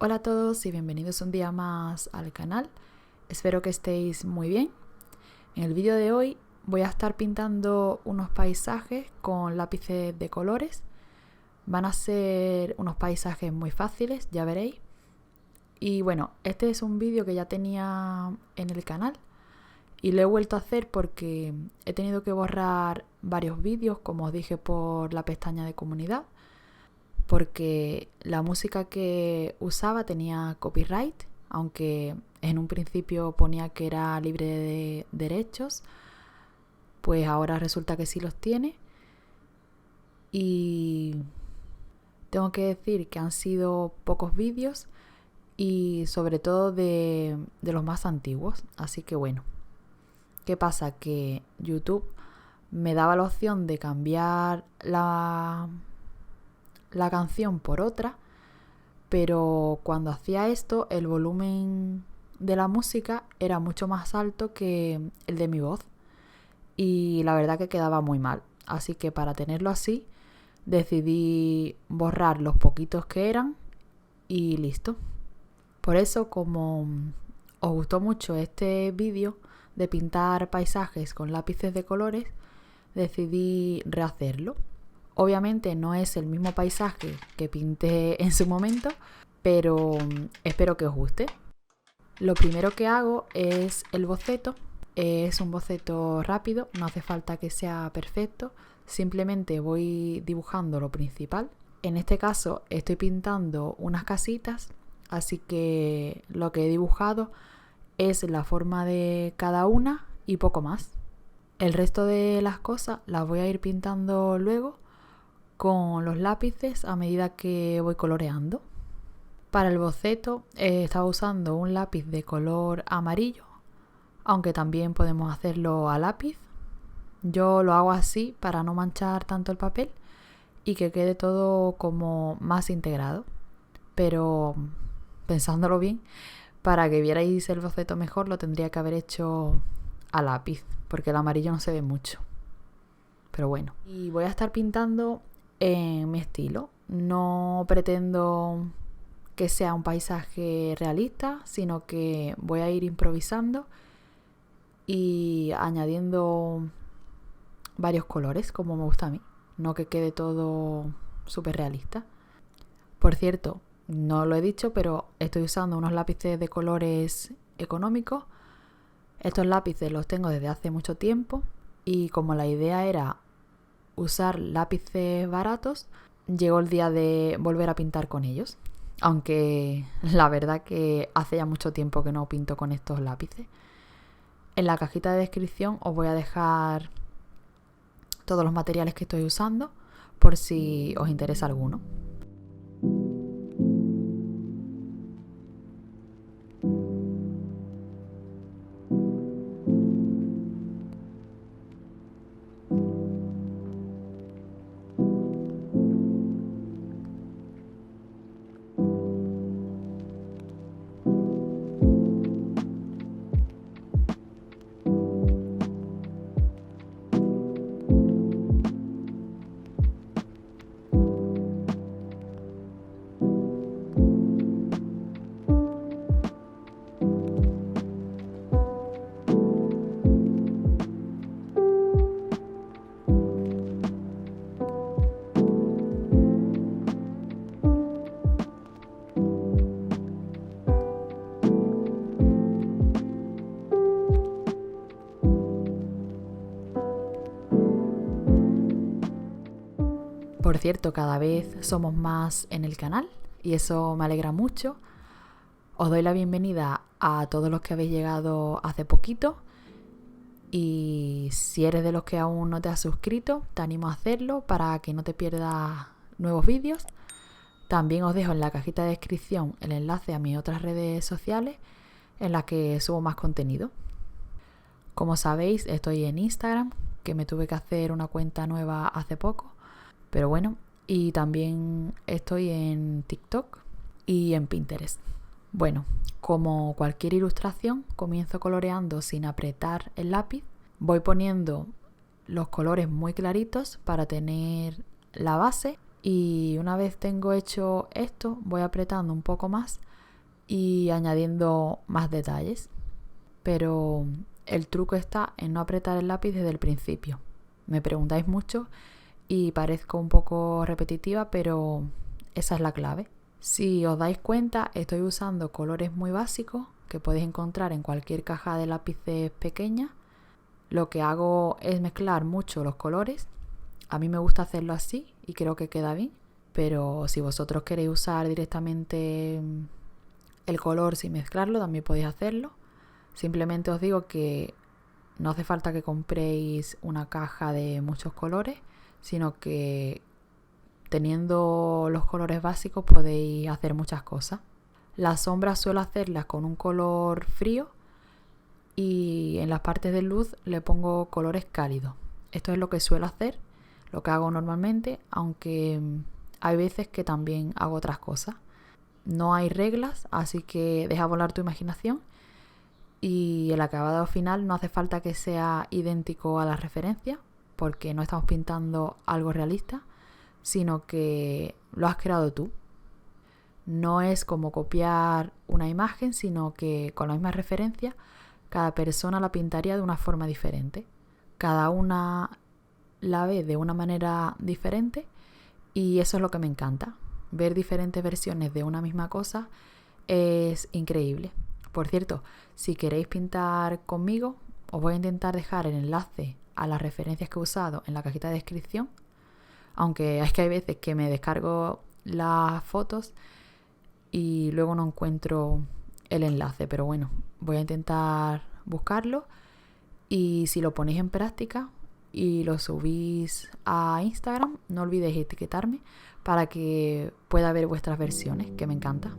Hola a todos y bienvenidos un día más al canal. Espero que estéis muy bien. En el vídeo de hoy voy a estar pintando unos paisajes con lápices de colores. Van a ser unos paisajes muy fáciles, ya veréis. Y bueno, este es un vídeo que ya tenía en el canal y lo he vuelto a hacer porque he tenido que borrar varios vídeos, como os dije, por la pestaña de comunidad, porque la música que usaba tenía copyright, aunque en un principio ponía que era libre de derechos, pues ahora resulta que sí los tiene. Y tengo que decir que han sido pocos vídeos y sobre todo de los más antiguos, así que bueno. ¿Qué pasa? Que YouTube me daba la opción de cambiar la canción por otra, pero cuando hacía esto el volumen de la música era mucho más alto que el de mi voz y la verdad que quedaba muy mal, así que para tenerlo así decidí borrar los poquitos que eran y listo. Por eso, como os gustó mucho este vídeo de pintar paisajes con lápices de colores, decidí rehacerlo. Obviamente no es el mismo paisaje que pinté en su momento, pero espero que os guste. Lo primero que hago es el boceto. Es un boceto rápido, no hace falta que sea perfecto, simplemente voy dibujando lo principal. En este caso estoy pintando unas casitas, así que lo que he dibujado es la forma de cada una y poco más. El resto de las cosas las voy a ir pintando luego con los lápices a medida que voy coloreando. Para el boceto estaba usando un lápiz de color amarillo, aunque también podemos hacerlo a lápiz. Yo lo hago así para no manchar tanto el papel y que quede todo como más integrado. Pero pensándolo bien, para que vierais el boceto mejor lo tendría que haber hecho a lápiz, porque el amarillo no se ve mucho. Pero bueno, y voy a estar pintando en mi estilo. No pretendo que sea un paisaje realista, sino que voy a ir improvisando y añadiendo varios colores, como me gusta a mí, no que quede todo súper realista. Por cierto, no lo he dicho, pero estoy usando unos lápices de colores económicos. Estos lápices los tengo desde hace mucho tiempo y como la idea era usar lápices baratos, llegó el día de volver a pintar con ellos. Aunque la verdad que hace ya mucho tiempo que no pinto con estos lápices. En la cajita de descripción os voy a dejar todos los materiales que estoy usando por si os interesa alguno. Por cierto, cada vez somos más en el canal y eso me alegra mucho. Os doy la bienvenida a todos los que habéis llegado hace poquito y si eres de los que aún no te has suscrito, te animo a hacerlo para que no te pierdas nuevos vídeos. También os dejo en la cajita de descripción el enlace a mis otras redes sociales en las que subo más contenido. Como sabéis, estoy en Instagram, que me tuve que hacer una cuenta nueva hace poco. Pero bueno, y también estoy en TikTok y en Pinterest. Bueno, como cualquier ilustración, comienzo coloreando sin apretar el lápiz. Voy poniendo los colores muy claritos para tener la base y una vez tengo hecho esto, voy apretando un poco más y añadiendo más detalles. Pero el truco está en no apretar el lápiz desde el principio. Me preguntáis mucho y parezco un poco repetitiva, pero esa es la clave. Si os dais cuenta, estoy usando colores muy básicos que podéis encontrar en cualquier caja de lápices pequeña. Lo que hago es mezclar mucho los colores. A mí me gusta hacerlo así y creo que queda bien. Pero si vosotros queréis usar directamente el color sin mezclarlo, también podéis hacerlo. Simplemente os digo que no hace falta que compréis una caja de muchos colores, sino que teniendo los colores básicos podéis hacer muchas cosas. Las sombras suelo hacerlas con un color frío y en las partes de luz le pongo colores cálidos. Esto es lo que suelo hacer, lo que hago normalmente, aunque hay veces que también hago otras cosas. No hay reglas, así que deja volar tu imaginación y el acabado final no hace falta que sea idéntico a la referencia, porque no estamos pintando algo realista, sino que lo has creado tú. No es como copiar una imagen, sino que con la misma referencia cada persona la pintaría de una forma diferente. Cada una la ve de una manera diferente y eso es lo que me encanta. Ver diferentes versiones de una misma cosa es increíble. Por cierto, si queréis pintar conmigo, os voy a intentar dejar el enlace a las referencias que he usado en la cajita de descripción. Aunque es que hay veces que me descargo las fotos y luego no encuentro el enlace. Pero bueno, voy a intentar buscarlo. Y si lo ponéis en práctica y lo subís a Instagram, no olvidéis etiquetarme para que pueda ver vuestras versiones, que me encanta.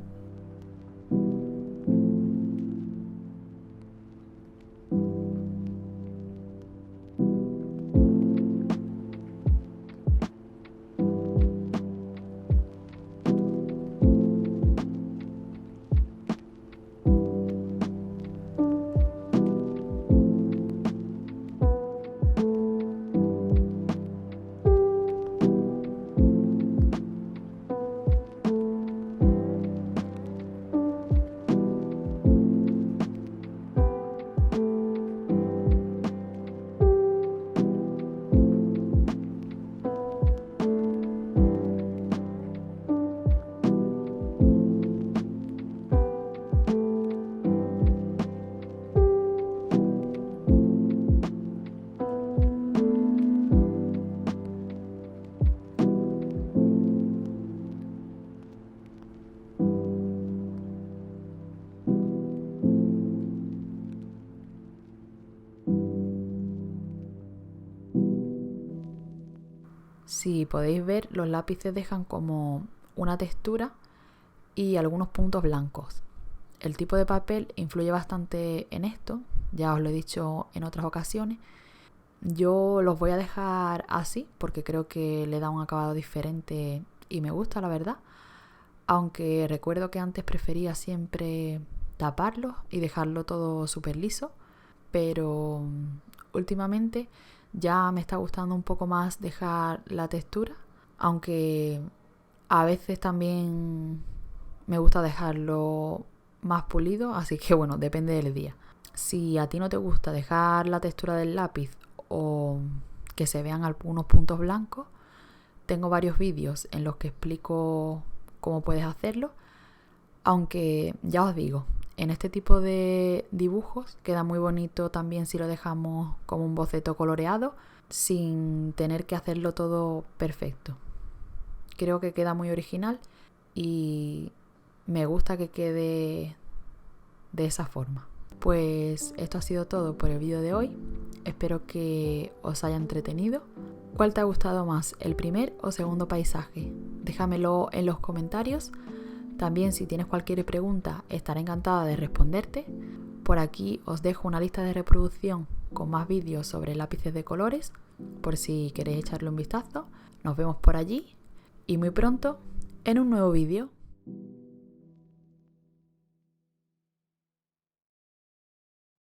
Si podéis ver, los lápices dejan como una textura y algunos puntos blancos. El tipo de papel influye bastante en esto, ya os lo he dicho en otras ocasiones. Yo los voy a dejar así porque creo que le da un acabado diferente y me gusta, la verdad. Aunque recuerdo que antes prefería siempre taparlos y dejarlo todo súper liso, pero últimamente ya me está gustando un poco más dejar la textura, aunque a veces también me gusta dejarlo más pulido, así que bueno, depende del día. Si a ti no te gusta dejar la textura del lápiz o que se vean algunos puntos blancos, tengo varios vídeos en los que explico cómo puedes hacerlo, aunque ya os digo, en este tipo de dibujos queda muy bonito también si lo dejamos como un boceto coloreado sin tener que hacerlo todo perfecto. Creo que queda muy original y me gusta que quede de esa forma. Pues esto ha sido todo por el vídeo de hoy. Espero que os haya entretenido. ¿Cuál te ha gustado más, el primer o segundo paisaje? Déjamelo en los comentarios. También si tienes cualquier pregunta estaré encantada de responderte. Por aquí os dejo una lista de reproducción con más vídeos sobre lápices de colores por si queréis echarle un vistazo. Nos vemos por allí y muy pronto en un nuevo vídeo.